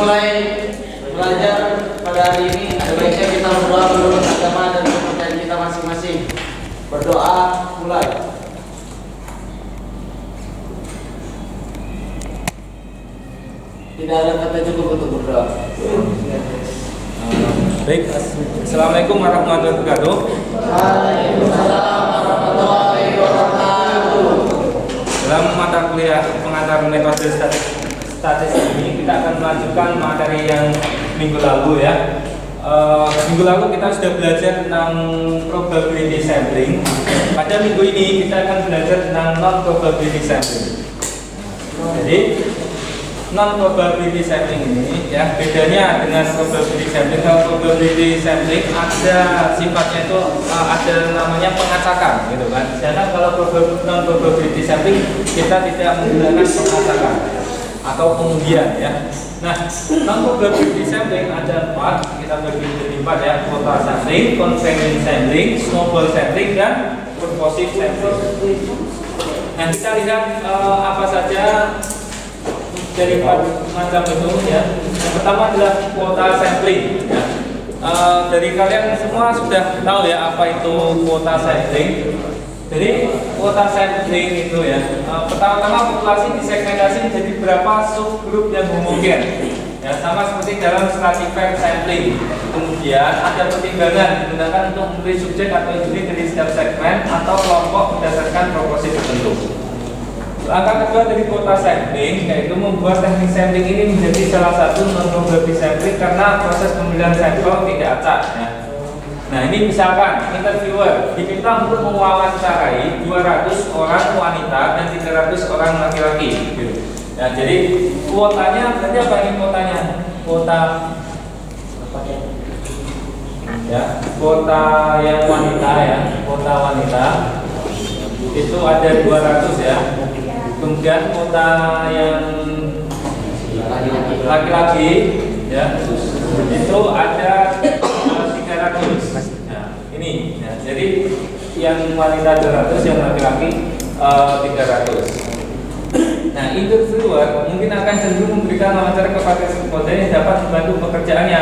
mulai belajar pada hari ini, ada baiknya kita berdoa menurut agama dan kepercayaan kita masing-masing. Berdoa mulai. Tidak ada kata cukup untuk berdoa. Baik, assalamualaikum warahmatullahi wabarakatuh. Waalaikumsalam warahmatullahi wabarakatuh. Dalam mata kuliah pengantar metode statistik ini kita akan melanjutkan materi yang minggu lalu ya. Minggu lalu kita sudah belajar tentang probability sampling. Pada minggu ini kita akan belajar tentang non probability sampling. Jadi non probability sampling ini ya bedanya dengan probability sampling. Kalau probability sampling ada sifatnya itu ada namanya pengacakan gitu kan. Sedangkan kalau non probability sampling kita tidak menggunakan pengacakan atau pengundian ya. Nah, non probability sampling ada 4, kita bagi menjadi 4 ya: total sampling, convenience sampling, snowball sampling, dan purposive sampling. Nah, kita lihat apa saja dari macam itu ya. Yang pertama adalah kuota sampling ya. Dari kalian semua sudah tahu ya apa itu kuota sampling. Jadi kuota sampling itu ya, pertama-tama populasi disegmentasi menjadi berapa subgrup yang homogen ya, sama seperti dalam stratified sampling. Kemudian ada pertimbangan digunakan untuk memilih subjek atau individu dari setiap segmen atau kelompok berdasarkan proporsi tertentu. Langkah kedua dari kuota sampling yaitu membuat teknik sampling ini menjadi salah satu non probability sampling karena proses pemilihan sampel tidak acak ya. Nah, ini misalkan interviewer diminta untuk mewawancarai 200 orang wanita dan 300 orang laki-laki gitu. Ya, jadi kuotanya berarti apa ini kuotanya? Kuota ya, kuota yang wanita ya, kuota wanita itu ada 200 ya. Kemudian kuota yang laki-laki ya itu ada 300. Nah, ini ya, jadi yang wanita 200, yang laki-laki 300. Nah, interviewer mungkin akan cenderung memberikan wawancara kepada responden yang dapat membantu pekerjaannya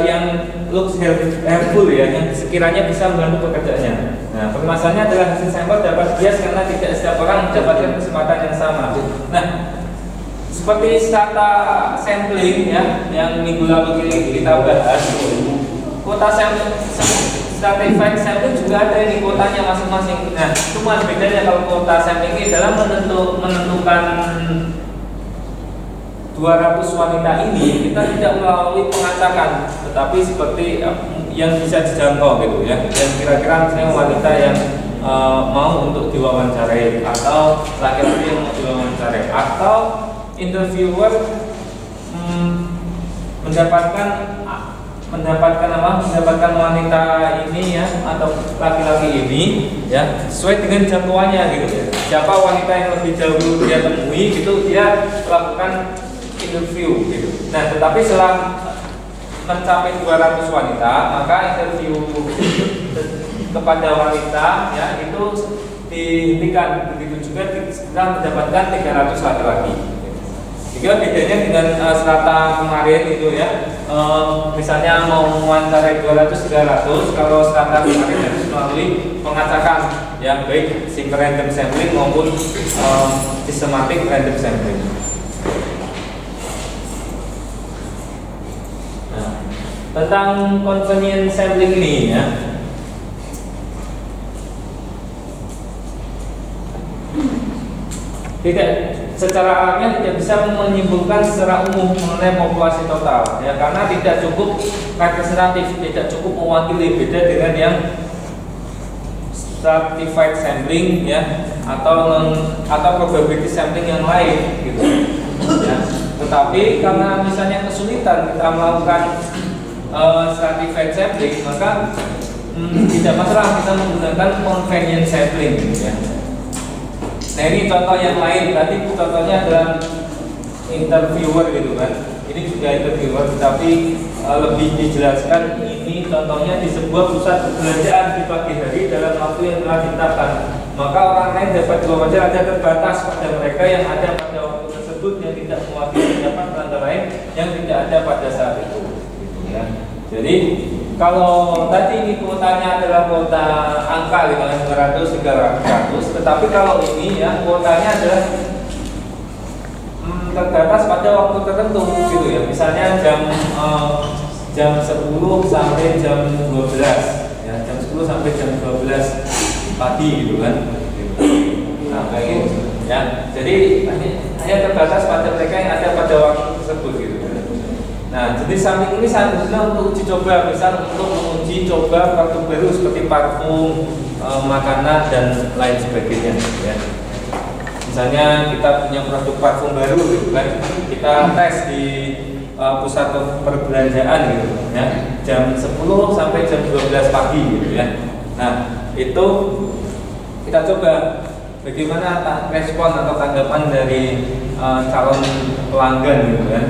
yang looks helpful ya, yang sekiranya bisa membantu pekerjaannya. Nah, permasalahannya adalah hasil sampel dapat bias karena tidak setiap orang mendapatkan kesempatan yang sama. Nah, seperti strata sampling ya, yang minggu lalu kita bahas, kuota sampling stratified sampling juga ada ini kuotanya masing-masing. Nah, cuma bedanya kalau kuota sampling ini dalam menentukan 200 wanita ini kita tidak melalui pengacakan, tetapi seperti yang bisa dijangkau gitu ya, yang kira-kira misalnya wanita yang mau untuk diwawancarai atau laki-laki yang mau diwawancarai atau interviewer mendapatkan wanita ini ya atau laki-laki ini ya sesuai dengan jangkauannya gitu ya. Siapa wanita yang lebih jauh dia temui gitu dia lakukan interview gitu. Nah, tetapi setelah mencapai 200 wanita maka interview kepada wanita ya itu dihentikan. Begitu juga setelah mendapatkan 300 laki-laki. Jika bedanya dengan strata kemarin itu ya, misalnya mau mewawancarai 200-300, kalau strata kemarin harus melalui pengacakan ya, baik single random sampling maupun systematic random sampling. Nah, tentang convenience sampling ini ya, tidak secara alamiah tidak bisa menyimpulkan secara umum mengenai populasi total ya, karena tidak cukup representatif, tidak cukup mewakili, beda dengan yang stratified sampling ya atau probability sampling yang lain gitu ya. Tetapi karena misalnya kesulitan kita melakukan stratified sampling, maka tidak masalah kita menggunakan convenience sampling gitu ya. Nah, ini contoh yang lain. Tadi contohnya adalah interviewer gitu kan. Ini juga interviewer, tapi lebih dijelaskan. Ini contohnya di sebuah pusat perbelanjaan di pagi hari dalam waktu yang telah ditetapkan. Maka orang lain dapat diwawancara ada terbatas pada mereka yang ada pada waktu tersebut tersebut yang tidak mewakili pendapat perantara lain yang tidak ada pada saat itu. Gitu, ya. Jadi kalau tadi ini kuotanya adalah kuota angka 500, 300, tetapi kalau ini ya kuotanya adalah terbatas pada waktu tertentu gitu ya. Misalnya jam 10 sampai jam 12 ya, jam 10 sampai jam 12 pagi gitu kan. Nah, kayak gitu ya. Jadi hanya terbatas pada mereka yang ada pada waktu tersebut gitu. Nah, jenis sampling ini seharusnya untuk uji coba, misal untuk menguji coba produk baru seperti parfum, makanan dan lain sebagainya ya. Misalnya kita punya produk parfum baru gitu kan, kita tes di pusat perbelanjaan gitu ya, jam 10 sampai jam 12 pagi gitu ya. Nah, itu kita coba bagaimana respon atau tanggapan dari calon pelanggan gitu kan.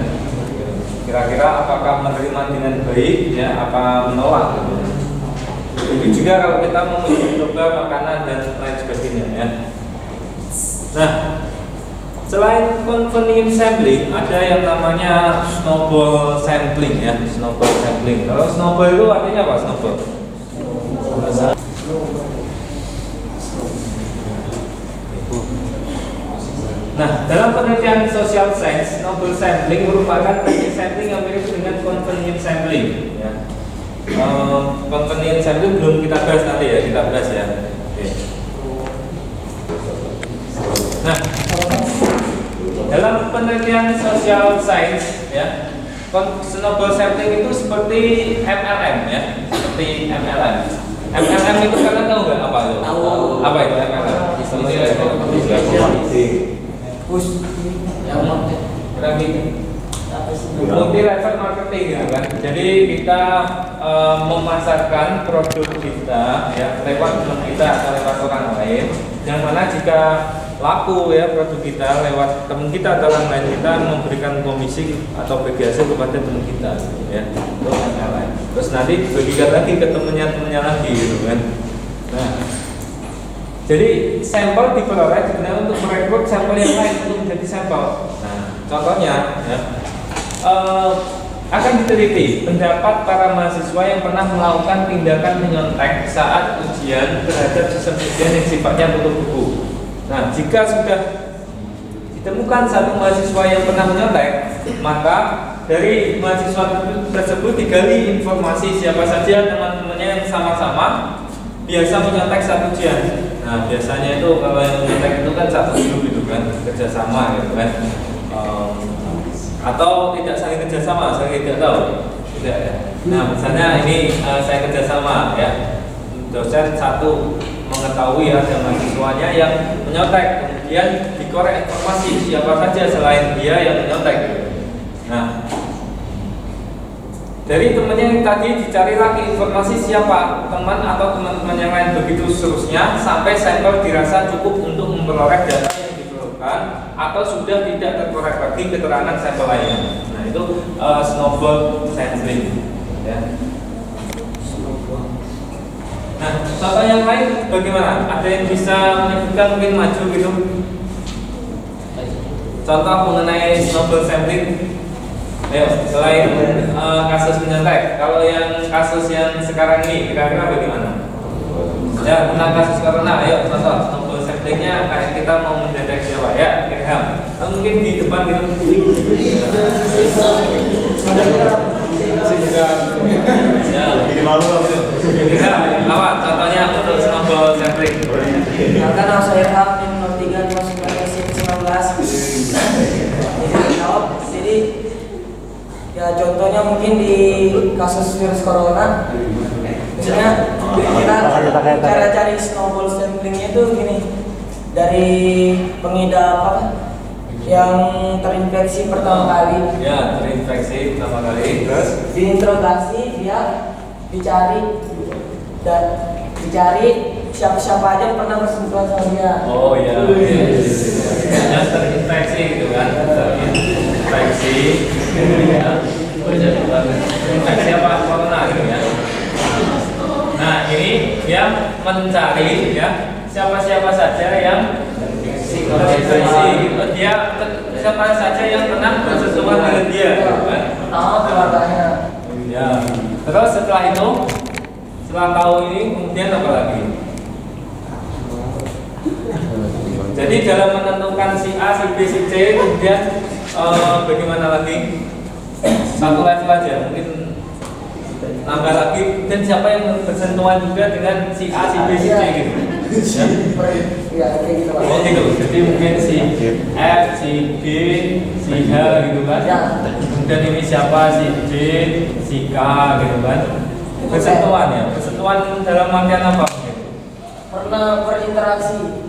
Kira-kira apakah menerima dengan baik ya, apa menolak gitu. Begitu juga kalau kita mau mencoba makanan dan lain sebagainya ya. Nah, selain convenience sampling, ada yang namanya snowball sampling ya, snowball sampling. Kalau snowball itu artinya apa snowball? Nah, dalam penelitian social science, snowball sampling merupakan teknik sampling yang mirip dengan convenience sampling. Ya. Convenience sampling belum kita bahas nanti ya, kita bahas ya. Oke. Nah, dalam penelitian social science, ya, snowball sampling itu seperti MLM ya, seperti MLM. MLM itu kalian tahu nggak apa itu? Tahu. Apa itu MLM? Push yang multi level marketing ya kan. Jadi kita memasarkan produk kita ya lewat teman kita atau lewat orang lain. Yang mana jika laku ya produk kita lewat teman kita atau orang lain, kita memberikan komisi atau bagi hasil kepada teman kita ya. Itu yang lain. Terus nanti bagikan lagi ke temannya lagi gitu kan. Nah, jadi sampel diperoleh sebenarnya untuk merekrut sampel yang lain untuk menjadi sampel. Nah, contohnya ya, akan diteliti pendapat para mahasiswa yang pernah melakukan tindakan menyontek saat ujian terhadap sistem ujian yang sifatnya tutup buku. Nah, jika sudah ditemukan satu mahasiswa yang pernah menyontek, maka dari mahasiswa tersebut digali informasi siapa saja teman-temannya yang sama-sama biasa menyontek saat ujian. Nah, biasanya itu kalau yang menyontek itu kan satu grup gitu kan, kerjasama gitu kan, atau tidak saling kerjasama, saya tidak tahu, tidak ya. Nah, misalnya ini saya kerjasama ya, dosen satu mengetahui ada mahasiswanya yang menyontek, kemudian dikorek informasi siapa saja selain dia yang menyontek. Nah, dari temannya yang tadi dicari lagi informasi siapa teman atau teman-teman yang lain, begitu seterusnya sampai sampel dirasa cukup untuk memperoleh data yang diperlukan atau sudah tidak terkorek lagi keterangan sampel lainnya. Nah, itu snowball sampling ya. Nah, contoh yang lain bagaimana? Ada yang bisa menyebutkan mungkin maju gitu? Contoh mengenai snowball sampling. Ayo, selain kasus menyontek, kalau yang kasus yang sekarang ini kira-kira bagaimana? Ya, tentang kasus corona, ayo contoh snowball samplingnya kayak kita mau mendeteksi apa ya? Kira mungkin di depan gitu. Ya, Jadi malu lah. kira apa? Contohnya untuk snowball sampling. Karena saya ham nomor 3 2019. Jadi ya contohnya mungkin di kasus virus corona, misalnya kita cara cari snowball samplingnya itu gini, dari pengidap apa yang terinfeksi pertama kali, Ya, terinfeksi pertama kali, terus diinterogasi, dia dicari dan dicari siapa-siapa aja yang pernah bersentuhan sama dia. oh ya, ya terinfeksi gitu kan, terinfeksi, ya, terinfeksi apa corona gitu ya. Nah, ini yang mencari ya siapa-siapa saja yang Berselisih. Dia siapa saja yang pernah bersentuhan dengan dia, kan? Pertama keluarganya. Ya. Terus setelah itu, setelah tahu ini kemudian apa lagi? Jadi dalam menentukan si A, si B, si C, kemudian bagaimana lagi? Satu level aja, mungkin nambah lagi. Dan siapa yang bersentuhan juga dengan si A, si B, si C gitu? Ya, kayak gitu. Oh gitu. Jadi mungkin si F, si B, si H gitu kan? Ya. Kemudian ini siapa? Si J, si K gitu kan? Bersentuhan ya. Bersentuhan dalam artian apa? Pernah berinteraksi.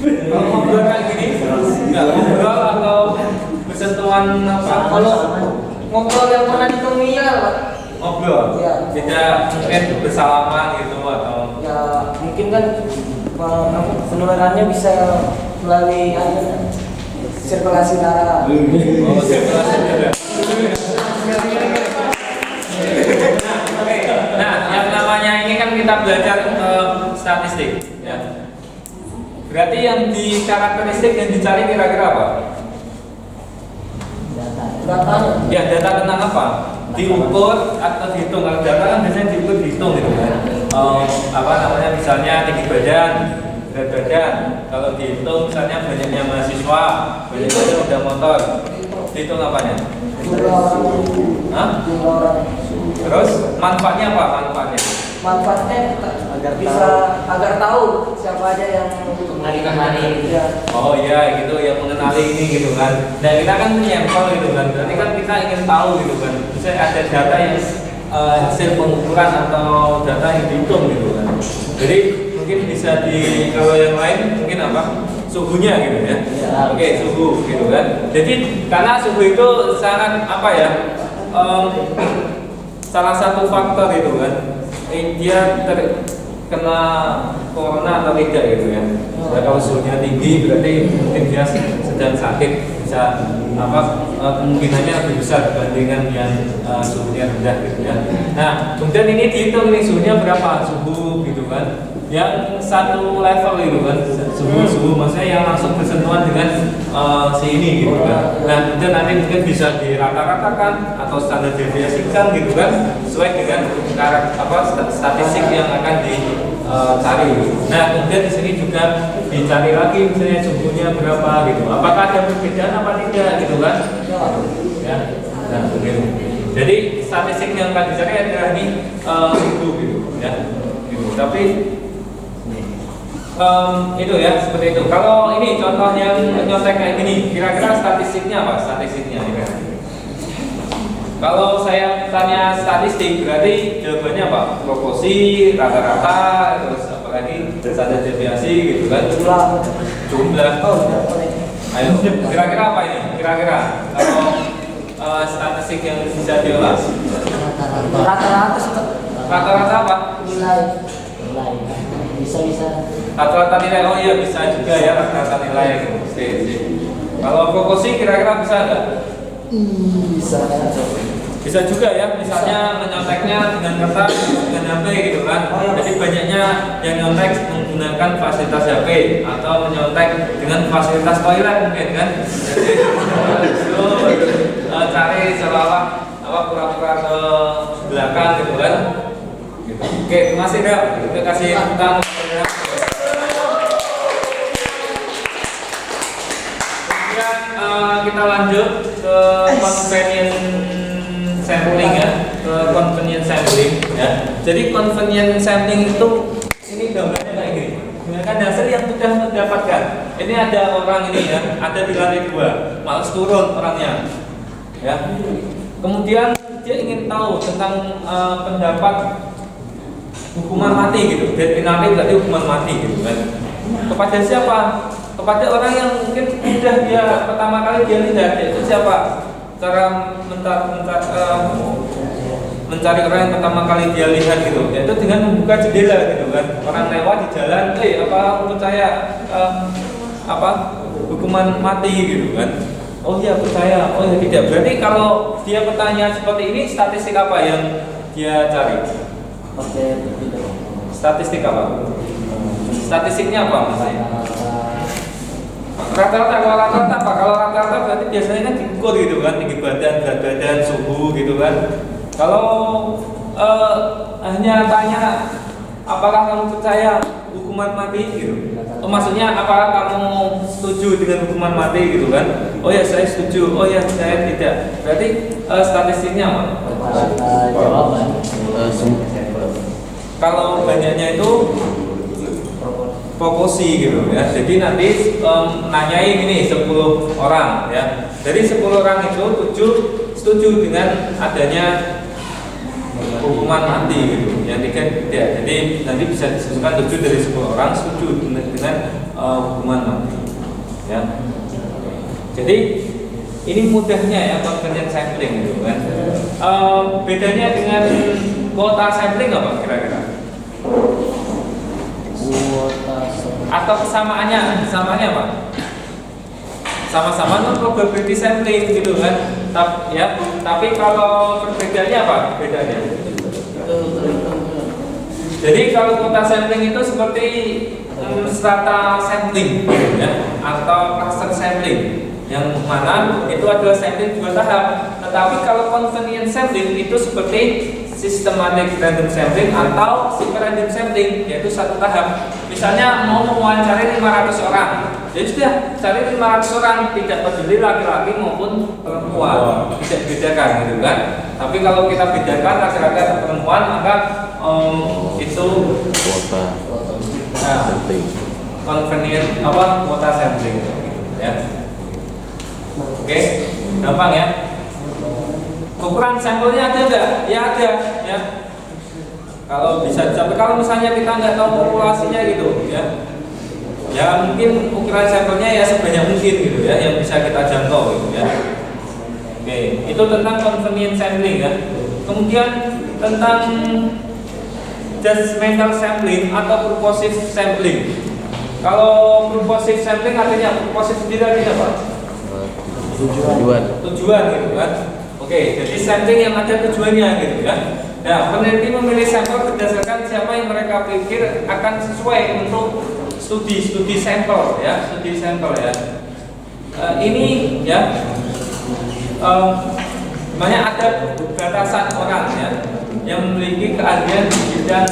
Kalau ngobrol kayak gini, nggak ngobrol atau bersentuhan apa? Kalau ngobrol yang pernah ditemui ya, Pak. Ngobrol, Ya. tidak mungkin bersalaman gitu atau Ya mungkin kan penularannya bisa melalui sirkulasi darah. oh, sirkulasi udara. Nah, yang namanya ini kan kita belajar statistik, ya. Berarti yang di karakteristik yang dicari kira-kira apa? Datanya. Ya, data tentang apa? Diukur atau dihitung. Kalau data kan biasanya diukur, dihitung gitu kan. Apa namanya, misalnya tinggi badan, berat badan. Kalau dihitung misalnya banyaknya mahasiswa, banyaknya sepeda motor. Dihitung apanya? Jumlah orang. Hah? Jumlah orang. Terus manfaatnya apa? Manfaatnya? Manfaatnya agar tahu siapa aja yang Hari-hari. ya. Oh iya, gitu yang mengenali ini gitu kan. Nah kita kan menyampel gitu kan. Berarti kan kita ingin tahu gitu kan. Misalnya ada data yang hasil pengukuran atau data yang dihitung gitu kan. Jadi mungkin bisa di kalau yang lain mungkin apa? Suhunya gitu ya. Oke, suhu gitu kan. Jadi karena suhu itu sangat apa ya? Salah satu faktor itu kan. Dia terkena corona atau tidak gitu ya. Nah, kalau suhunya tinggi berarti mungkin dia sedang sakit, bisa apa kemungkinannya lebih besar dibandingkan yang suhunya rendah gitu ya. Nah kemudian ini dihitung ini suhunya berapa, suhu gitu kan, yang satu level gitu kan, suhu maksudnya yang langsung bersentuhan dengan si ini gitu kan. Nah kemudian nanti mungkin bisa dirata-ratakan atau standar deviasikan gitu kan, sesuai dengan statistik yang akan dicari. Nah kemudian di sini juga dicari lagi misalnya suhunya berapa gitu. Apakah ada perbedaan apa tidak gitu kan? Ya. Nah, begitu. Jadi statistik yang akan dicari adalah ini suhu gitu ya. Gitu. Tapi itu ya seperti itu. Kalau ini contoh yang nyontek kayak gini, kira-kira statistiknya apa? Statistiknya ya. Kalau saya tanya statistik, berarti jawabannya apa? Proporsi, rata-rata, terus apa lagi? Standar deviasi gitu kan? Jumlah. Ayo, kira-kira apa ini? Kira-kira kalau statistik yang bisa diolah? Rata-rata apa? Nilai. Bisa. Rata-rata nilai, oh iya bisa juga ya rata-rata nilai. Kalau proporsi kira-kira bisa nggak? Bisa juga ya, misalnya menyonteknya dengan kertas, dengan HP gitu kan. Jadi banyaknya yang nyontek menggunakan fasilitas HP atau menyontek dengan fasilitas toilet mungkin kan. Jadi itu cari seolah-olah pura-pura ke belakang gitu kan. Gitu. Oke, terima kasih Del. Kita kasih tentang kemudian kita lanjut ke convenient sampling ya, ke convenient sampling ya. Jadi convenient sampling itu ini gambarnya kayak gini. Gunakan hasil yang sudah mendapatkan. Ini ada orang ini ya, ada di lantai 2, males turun orangnya. Ya. Kemudian dia ingin tahu tentang pendapat hukuman mati gitu. Death penalty berarti hukuman mati gitu kan. Kepada siapa? Kepada orang yang mungkin sudah dia pertama kali dia lihat, itu siapa? Cara mencari orang yang pertama kali dia lihat gitu, yaitu dengan membuka jendela gitu kan. Orang lewat di jalan, apa percaya hukuman mati gitu kan? Oh iya percaya, oh iya tidak. Berarti kalau dia bertanya seperti ini, statistik apa yang dia cari? Statistik apa? Statistiknya apa maksudnya? Rata-rata, kalau rata-rata apa? Kalau rata-rata berarti biasanya kan diukur gitu kan, tinggi badan, berat badan, suhu gitu kan. Kalau hanya tanya apakah kamu percaya hukuman mati gitu, maksudnya apakah kamu setuju dengan hukuman mati gitu kan? Oh ya saya setuju, oh ya saya tidak. Berarti statistiknya apa? Jawaban. Kalau banyaknya itu proporsi gitu ya. Jadi nanti nanyain ini 10 orang ya. Dari 10 orang itu 7 setuju dengan adanya hukuman mati gitu. Yang 3 tidak. Jadi nanti bisa disebutkan 7 dari 10 orang setuju dengan hukuman mati. Ya. Jadi ini mudahnya ya convergent sampling gitu kan. Bedanya dengan kuota sampling apa kira-kira? Atau kesamaannya apa? Sama-sama non probability sampling gitu kan. Tapi kalau perbedaannya apa? Bedanya. Jadi kalau kuota sampling itu seperti strata sampling ya, atau cluster sampling yang mana itu adalah sampling 2 tahap. Tetapi kalau convenience sampling itu seperti systematic random sampling atau super random sampling, yaitu 1 tahap. Misalnya mau mewawancari 500 orang, jadi sudah cari 500 orang, tidak peduli laki-laki maupun perempuan, tidak bedakan gitu kan. Tapi kalau kita bedakan laki-laki atau perempuan, maka itu Kuota. convenient kuota sampling ya. Oke, gampang ya. Ukuran sampelnya ada enggak? Ya ada ya. Kalau bisa sampai kalau misalnya kita nggak tahu populasinya gitu ya. Ya mungkin ukuran sampelnya ya sebanyak mungkin gitu ya yang bisa kita jangkau gitu ya. Oke, itu tentang convenient sampling ya. Kemudian tentang judgmental sampling atau purposive sampling. Kalau purposive sampling artinya purposive sendiri artinya apa? Tujuan gitu kan. Oke, jadi sampling yang ada tujuannya gitu ya. Nah, peneliti memilih sampel berdasarkan siapa yang mereka pikir akan sesuai untuk studi sampel ya, ini ya, banyak ada batasan orang ya yang memiliki keahlian di bidang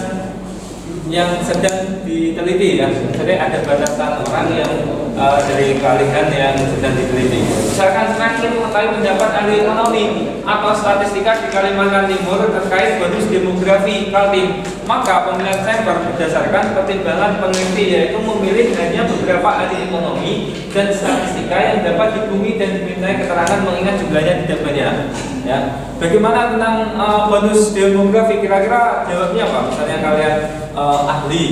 yang sedang diteliti ya. Jadi ada batasan orang yang dari keahlian yang sedang diteliti. Misalkan terakhir mengetahui pendapat ahli ekonomi atau statistika di Kalimantan Timur terkait bonus demografi Kaltim, maka pemilihan sampel berdasarkan pertimbangan peneliti yaitu memilih hanya beberapa ahli ekonomi dan statistika yang dapat dihubungi dan dimintai keterangan mengingat jumlahnya tidak banyak. Ya, bagaimana tentang bonus demografi? Kira-kira jawabnya apa? Misalnya kalian ahli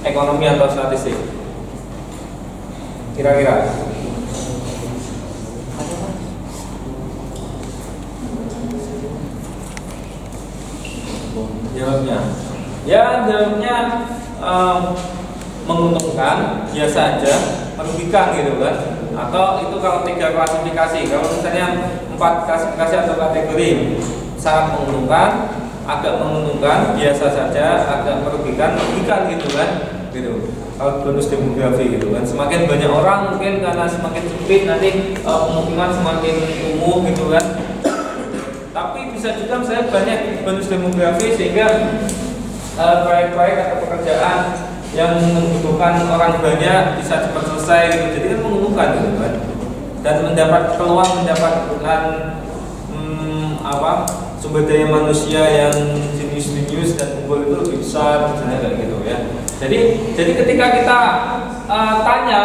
ekonomi atau statistik, kira-kira jawabnya? Ya, jawabnya menguntungkan, biasa aja, merugikan gitu kan. Atau itu kalau 3 klasifikasi. Kalau misalnya 4 klasifikasi atau kategori, sangat menguntungkan, agak menguntungkan, biasa saja, agak merugikan gitu kan. Gitu. Kalau bonus demografi gitu kan. Semakin banyak orang mungkin karena semakin sempit nanti pemukiman semakin kumuh gitu kan. Tapi bisa juga misalnya banyak bonus demografi sehingga proyek-proyek atau pekerjaan yang membutuhkan orang banyak bisa cepat selesai gitu. Jadi kan menguntungkan gitu kan. Dan mendapat peluang mendapatkan sumber daya manusia yang jenius dan unggul itu lebih besar misalnya kayak gitu ya. Jadi ketika kita tanya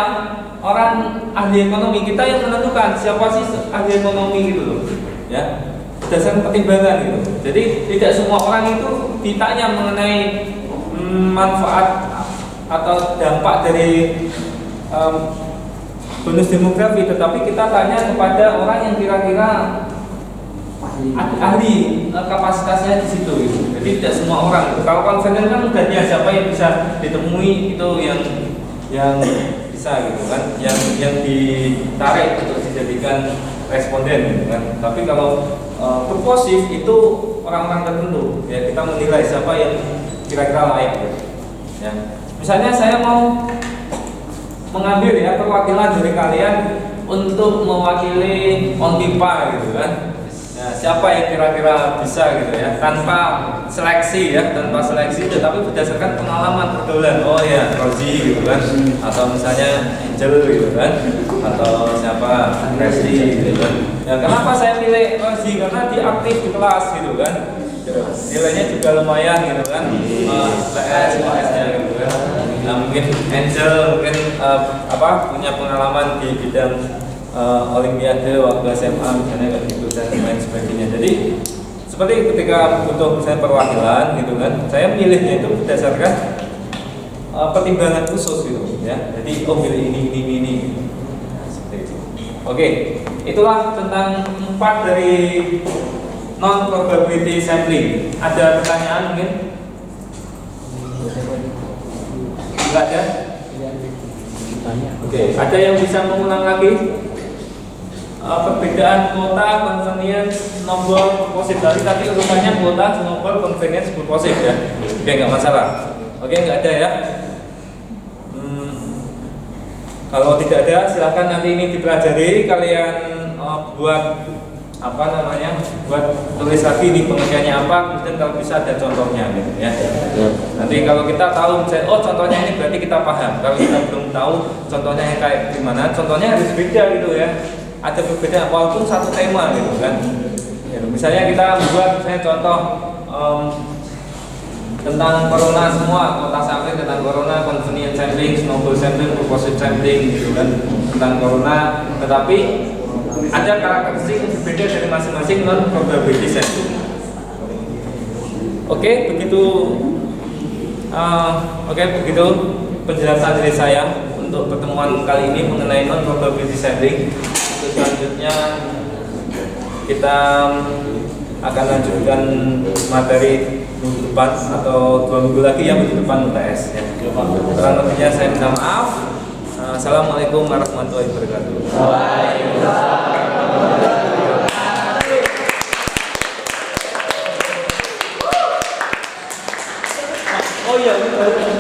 orang ahli ekonomi, kita yang menentukan siapa sih ahli ekonomi gitu loh ya, berdasarkan pertimbangan gitu. Jadi tidak semua orang itu ditanya mengenai manfaat atau dampak dari bonus demografi, tetapi kita tanya kepada orang yang kira-kira ahli kapasitasnya di situ gitu. Jadi tidak semua orang. Kalau konvensional kan mudahnya siapa yang bisa ditemui itu yang bisa gitu kan, yang ditarik untuk dijadikan responden gitu kan. Tapi kalau purposif itu orang-orang tertentu ya, kita menilai siapa yang kira-kira layak gitu. Ya. Misalnya saya mau mengambil ya perwakilan dari kalian untuk mewakili Ontipa gitu kan. Nah, siapa yang kira-kira bisa gitu ya, tanpa seleksi ya, tanpa seleksi, tetapi berdasarkan pengalaman pergaulan. Oh ya, Rozi gitu kan, atau misalnya Angel gitu kan, atau siapa, Resti gitu kan. Ya kenapa saya pilih Rozi? Karena dia aktif di kelas gitu kan, nilainya juga lumayan gitu kan, PS-nya gitu kan. Nah, mungkin Angel mungkin punya pengalaman di bidang Olimpiade waktu SMA misalnya kayak gitu dan lain sebagainya. Jadi seperti ketika butuh misalnya perwakilan gitu kan, saya milihnya itu berdasarkan pertimbangan khusus gitu ya. Jadi pilih ini. Nah, seperti itu. Oke, itulah tentang 4 dari non probability sampling. Ada pertanyaan mungkin? Enggak ada? Oke, ada yang bisa mengulang lagi? Perbedaan kuota, convenience, nomor purposive tadi urutannya kuota, nomor, convenience, purposive ya. Oke, nggak masalah. Oke, nggak ada ya. Kalau tidak ada, silahkan nanti ini dipelajari. Kalian buat buat tulis lagi nih pengertiannya apa. Kemudian kalau bisa ada contohnya gitu ya. Nanti kalau kita tahu, oh contohnya ini berarti kita paham. Kalau kita belum tahu contohnya yang kayak gimana, contohnya harus beda gitu ya. Ada perbedaan walaupun satu tema gitu kan. Ya, misalnya kita buat misalnya contoh tentang corona semua, kota sampling tentang corona, convenient sampling, snowball sampling, purposive sampling gitu kan, tentang corona. Tetapi ada karakteristik yang berbeda dari masing-masing non probability sampling. Oke, begitu penjelasan dari saya untuk pertemuan kali ini mengenai non probability sampling. Selanjutnya kita akan lanjutkan materi minggu depan atau 2 minggu lagi ya, minggu depan UTS ya. Kurang lebihnya saya minta maaf. Assalamualaikum warahmatullahi wabarakatuh. Waalaikumsalam.